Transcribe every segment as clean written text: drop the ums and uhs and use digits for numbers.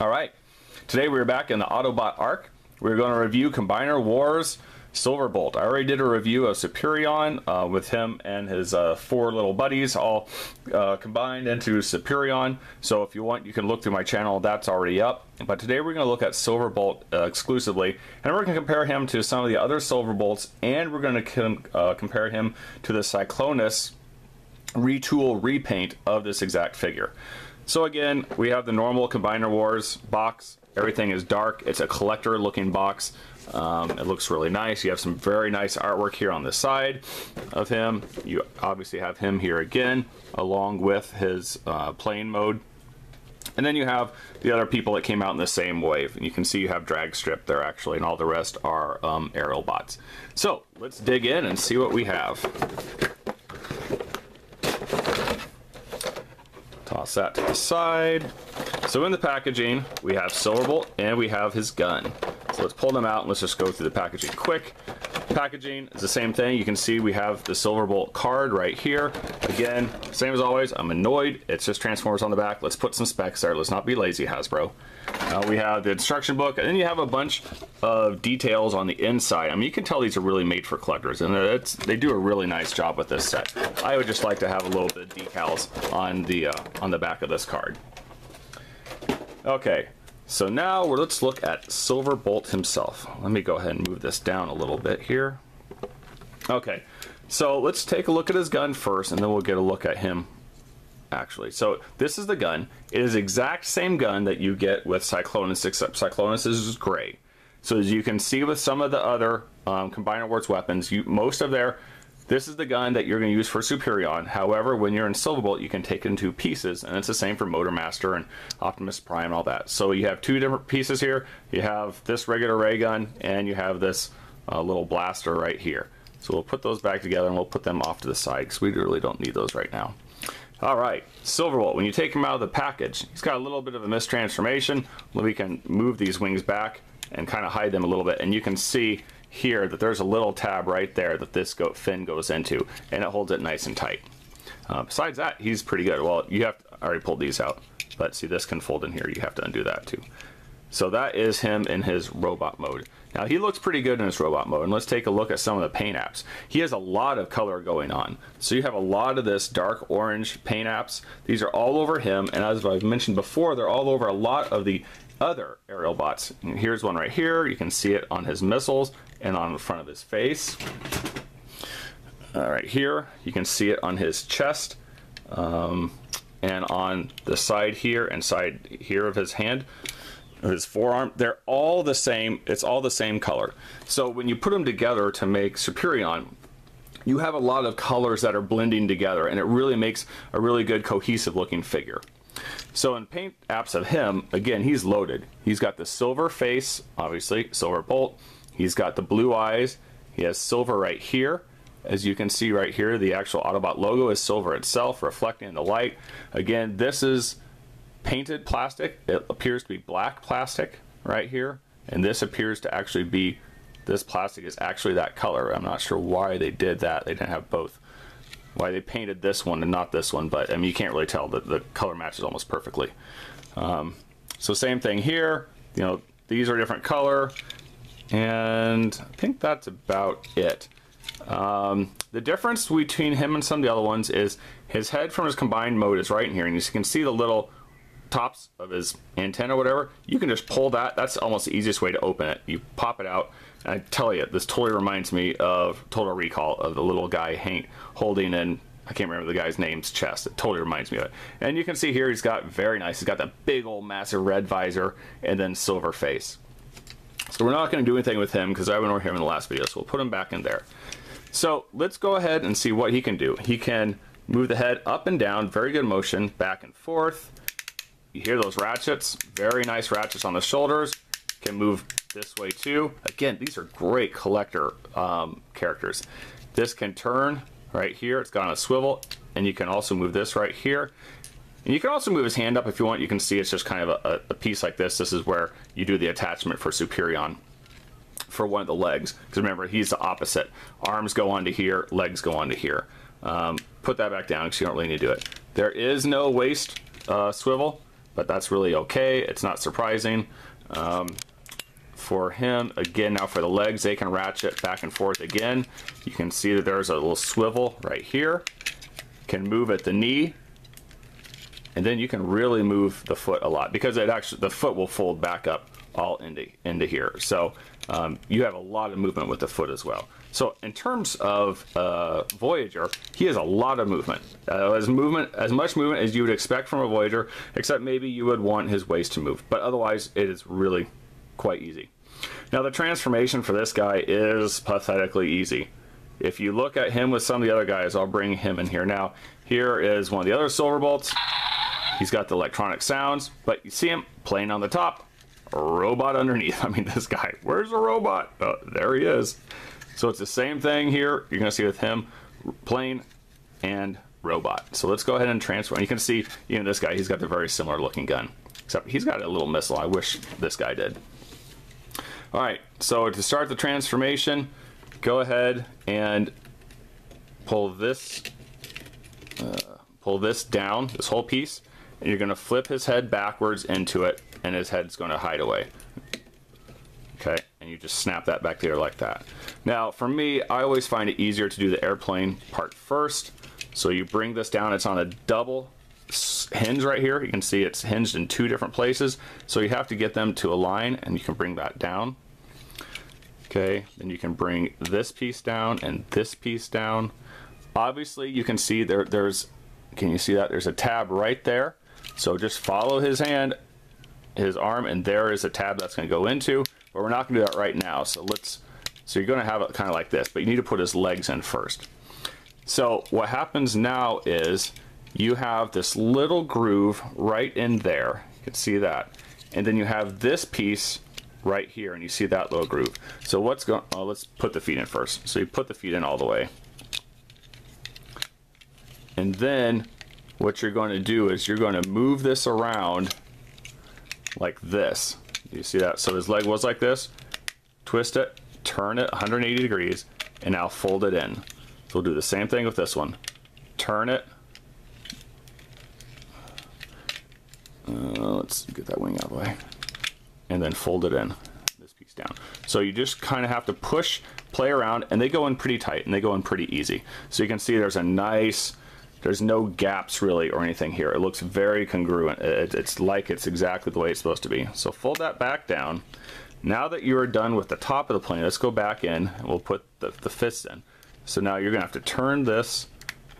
Alright, today we're back in the Autobot arc. We're going to review Combiner Wars Silverbolt. I already did a review of Superion with him and his 4 little buddies all combined into Superion. So if you want, you can look through my channel, that's already up. But today we're going to look at Silverbolt exclusively, and we're going to compare him to some of the other Silverbolts, and we're going to compare him to the Cyclonus retool repaint of this exact figure. So again, we have the normal Combiner Wars box. Everything is dark. It's a collector looking box. It looks really nice. You have some very nice artwork here on the side of him. You obviously have him here again, along with his playing mode. And then you have the other people that came out in the same wave. And you can see you have drag strip there actually, and all the rest are aerial bots. So let's dig in and see what we have. Toss that to the side. So in the packaging, we have Silverbolt and we have his gun. So let's pull them out and let's just go through the packaging quick. Packaging is the same thing. You can see we have the Silverbolt card right here. Again, same as always, I'm annoyed. It's just Transformers on the back. Let's put some specs there. Let's not be lazy, Hasbro. We have the instruction book, and then you have a bunch of details on the inside. I mean, you can tell these are really made for collectors, and they do a really nice job with this set. I would just like to have a little bit of decals on the back of this card. Okay, so now let's look at Silverbolt himself. Let me go ahead and move this down a little bit here. Okay, so let's take a look at his gun first, and then we'll get a look at him actually. So this is the gun. It is the exact same gun that you get with Cyclonus, except Cyclonus is gray. So as you can see with some of the other Combiner Wars weapons, this is the gun that you're going to use for Superion. However, when you're in Silverbolt, you can take it into pieces, and it's the same for Motormaster and Optimus Prime and all that. So you have 2 different pieces here. You have this regular ray gun, and you have this little blaster right here. So we'll put those back together, and we'll put them off to the side, because we really don't need those right now. Alright, Silverbolt, when you take him out of the package, he's got a little bit of a mistransformation. We can move these wings back and kind of hide them a little bit, and you can see here that there's a little tab right there that this fin goes into, and it holds it nice and tight. Besides that, he's pretty good. Well, I already pulled these out, but see, this can fold in here. You have to undo that too. So that is him in his robot mode. Now he looks pretty good in his robot mode, and let's take a look at some of the paint apps. He has a lot of color going on. So you have a lot of this dark orange paint apps. These are all over him, and as I've mentioned before, they're all over a lot of the other aerial bots. And here's one right here. You can see it on his missiles and on the front of his face. Right here, you can see it on his chest, and on the side here and side here of his hand. His forearm, they're all the same. It's all the same color. So when you put them together to make Superion, you have a lot of colors that are blending together, and it really makes a really good cohesive looking figure. So in paint apps of him, again, he's loaded. He's got the silver face, obviously, Silverbolt. He's got the blue eyes. He has silver right here. As you can see right here, the actual Autobot logo is silver itself, reflecting in the light. Again, this is painted plastic. It appears to be black plastic right here, and this appears to actually be, this plastic is actually that color. I'm not sure why they did that. They didn't have both. Why they painted this one and not this one, but I mean, you can't really tell. The color matches almost perfectly. So same thing here. You know, these are different color, and I think that's about it. The difference between him and some of the other ones is his head from his combined mode is right in here, and you can see the little tops of his antenna or whatever. You can just pull that. That's almost the easiest way to open it. You pop it out, and I tell you, this totally reminds me of Total Recall, of the little guy holding in, I can't remember the guy's name's chest. It totally reminds me of it. And you can see here he's got, very nice, he's got that big old massive red visor and then silver face. So we're not going to do anything with him because I went over him in the last video, so we'll put him back in there. So let's go ahead and see what he can do. He can move the head up and down, very good motion, back and forth. You hear those ratchets, very nice ratchets on the shoulders. Can move this way too. Again, these are great collector characters. This can turn right here. It's got on a swivel, and you can also move this right here. And you can also move his hand up if you want. You can see it's just kind of a piece like this. This is where you do the attachment for Superion for one of the legs. Because remember, he's the opposite. Arms go onto here, legs go onto here. Put that back down because you don't really need to do it. There is no waist swivel. but that's really okay. It's not surprising. For him, again, now for the legs, they can ratchet back and forth again. You can see that there's a little swivel right here. Can move at the knee, and then you can really move the foot a lot because it actually, the foot will fold back up all into here. So you have a lot of movement with the foot as well. So in terms of Voyager, he has a lot of movement. As much movement as you would expect from a Voyager, except maybe you would want his waist to move. But otherwise, it is really quite easy. Now the transformation for this guy is pathetically easy. If you look at him with some of the other guys, I'll bring him in here. Now, here is one of the other Silverbolts. He's got the electronic sounds, but you see him plane on the top, a robot underneath. I mean, this guy, where's the robot? Oh, there he is. So it's the same thing here. You're gonna see with him, plane and robot. So let's go ahead and transfer. And you can see, even this guy, he's got the very similar looking gun, except he's got a little missile. I wish this guy did. All right, so to start the transformation, go ahead and pull this down, this whole piece, and you're gonna flip his head backwards into it, and his head's gonna hide away. Okay, and you just snap that back together like that. Now, for me, I always find it easier to do the airplane part first. So you bring this down, it's on a double hinge right here. You can see it's hinged in two different places. So you have to get them to align, and you can bring that down. Okay, then you can bring this piece down and this piece down. Obviously, you can see can you see that? There's a tab right there. So just follow his hand, his arm, and there is a tab that's gonna go into, but we're not gonna do that right now. So you're gonna have it kind of like this, but you need to put his legs in first. So what happens now is you have this little groove right in there. You can see that. And then you have this piece right here, and you see that little groove. So let's put the feet in first. So you put the feet in all the way. And then what you're going to do is you're going to move this around like this. You see that? So his leg was like this. Twist it, turn it 180 degrees, and now fold it in. So we'll do the same thing with this one. Turn it. Let's get that wing out of the way. And then fold it in, this piece down. So you just kind of have to push, play around, and they go in pretty tight, and they go in pretty easy. So you can see there's no gaps really or anything here. It looks very congruent. It's like it's exactly the way it's supposed to be. So fold that back down. Now that you are done with the top of the plane, let's go back in, and we'll put the fists in. So now you're gonna have to turn this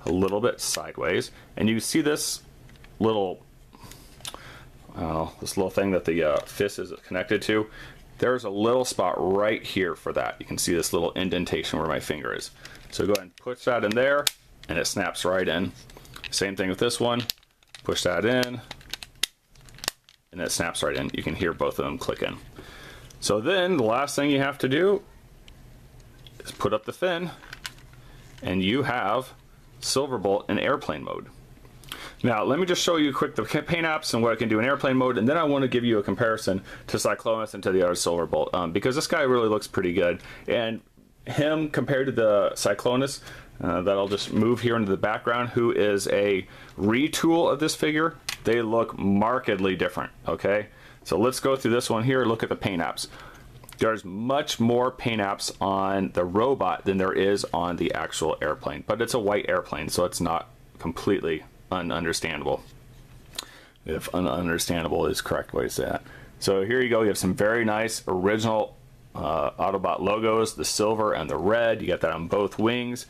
a little bit sideways, and you see this little thing that the fist is connected to. There's a little spot right here for that. You can see this little indentation where my finger is. So go ahead and push that in there, and it snaps right in. Same thing with this one. Push that in, and it snaps right in. You can hear both of them click in. So then the last thing you have to do is put up the fin, and you have Silverbolt in airplane mode. Now, let me just show you quick the paint apps and what it can do in airplane mode, and then I want to give you a comparison to Cyclonus and to the other Silverbolt, because this guy really looks pretty good. And him compared to the Cyclonus, that I'll just move here into the background, who is a retool of this figure, they look markedly different, okay? So let's go through this one here, look at the paint apps. There's much more paint apps on the robot than there is on the actual airplane, but it's a white airplane, so it's not completely ununderstandable, if ununderstandable is the correct way to say that. So here you go, you have some very nice original Autobot logos, the silver and the red. You got that on both wings.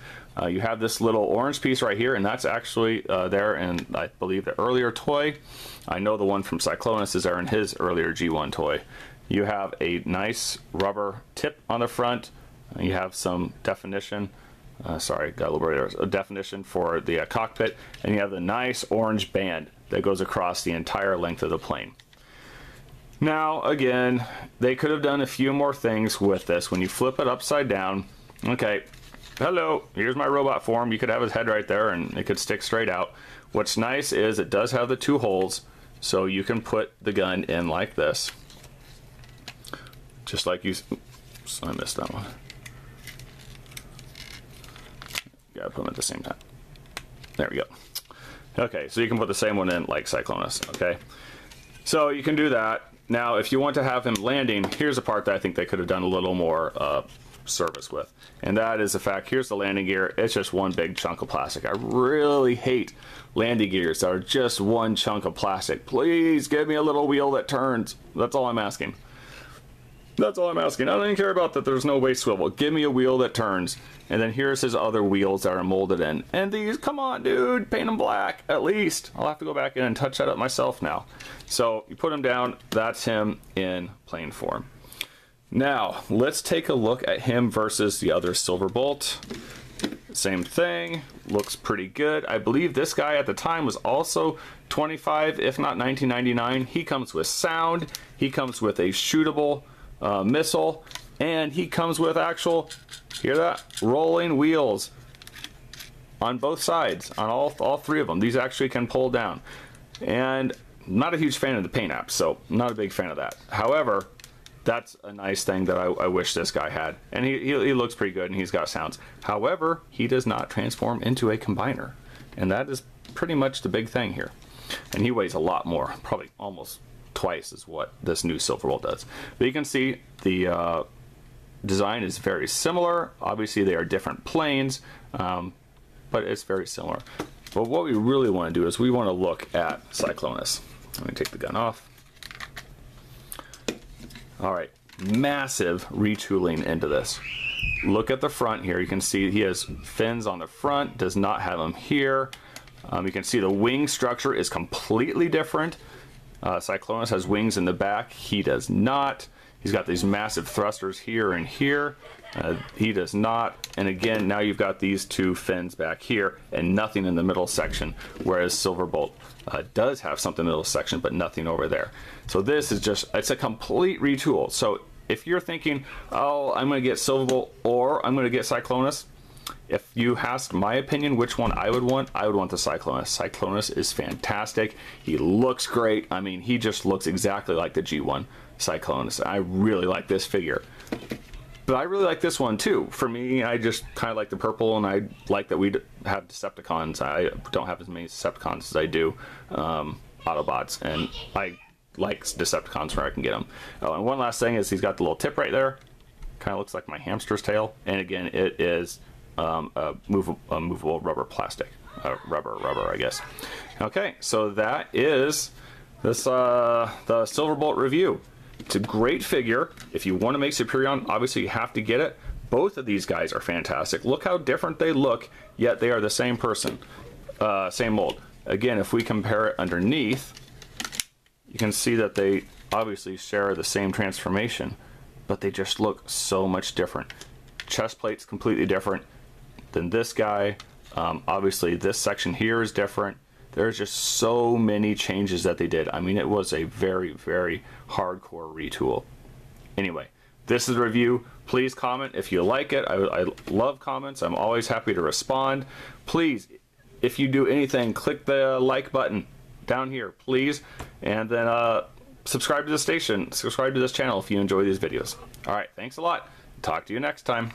You have this little orange piece right here, and that's actually there in, I believe, the earlier toy. I know the one from Cyclonus is there in his earlier G1 toy. You have a nice rubber tip on the front. You have some definition. Sorry, got a little bit of a definition for the cockpit, and you have the nice orange band that goes across the entire length of the plane. Now, again, they could have done a few more things with this. When you flip it upside down, okay, hello, here's my robot form. You could have his head right there, and it could stick straight out. What's nice is it does have the two holes, so you can put the gun in like this. Just like you, oops, I missed that one. Gotta put them at the same time. There we go. Okay, so you can put the same one in like Cyclonus, okay? So you can do that. Now, if you want to have him landing, here's a part that I think they could have done a little more service with. And that is the fact, here's the landing gear. It's just one big chunk of plastic. I really hate landing gears that are just one chunk of plastic. Please give me a little wheel that turns. That's all I'm asking. That's all I'm asking. I don't even care about that there's no waist swivel. Give me a wheel that turns. And then here's his other wheels that are molded in. And these, come on, dude, paint them black, at least. I'll have to go back in and touch that up myself now. So you put him down, that's him in plain form. Now, let's take a look at him versus the other Silverbolt. Same thing, looks pretty good. I believe this guy at the time was also 25, if not 1999. He comes with sound, he comes with a shootable missile, and he comes with actual, hear that, rolling wheels on both sides, on all three of them. These actually can pull down. And I'm not a huge fan of the paint apps, so I'm not a big fan of that. However, that's a nice thing that I wish this guy had. And he looks pretty good, and he's got sounds. However, he does not transform into a combiner. And that is pretty much the big thing here. And he weighs a lot more, probably almost twice as what this new Silverbolt does. But you can see the design is very similar. Obviously, they are different planes, but it's very similar. But what we really want to do is we want to look at Cyclonus. Let me take the gun off. All right, massive retooling into this. Look at the front here. You can see he has fins on the front, does not have them here. You can see the wing structure is completely different. Cyclonus has wings in the back. He does not. He's got these massive thrusters here and here. He does not. And again, now you've got these two fins back here and nothing in the middle section, whereas Silverbolt does have something in the middle section, but nothing over there. So this is just, it's a complete retool. So if you're thinking, oh, I'm going to get Silverbolt or I'm going to get Cyclonus, if you asked my opinion which one I would want the Cyclonus. Cyclonus is fantastic. He looks great. I mean, he just looks exactly like the G1 Cyclonus. I really like this figure. But I really like this one too. For me, I just kind of like the purple, and I like that we have Decepticons. I don't have as many Decepticons as I do Autobots, and I like Decepticons where I can get them. Oh, and one last thing is he's got the little tip right there. Kind of looks like my hamster's tail. And again, it is a movable rubber plastic. Rubber, I guess. Okay, so that is this the Silverbolt review. It's a great figure. If you want to make Superion, obviously you have to get it. Both of these guys are fantastic. Look how different they look, yet they are the same person, same mold. Again, if we compare it underneath, you can see that they obviously share the same transformation, but they just look so much different. Chest plate's completely different than this guy. Obviously, this section here is different. There's just so many changes that they did. I mean, it was a very, very hardcore retool. Anyway, this is the review. Please comment if you like it. I love comments. I'm always happy to respond. Please, if you do anything, click the like button down here, please. And then subscribe to the station. Subscribe to this channel if you enjoy these videos. All right, thanks a lot. Talk to you next time.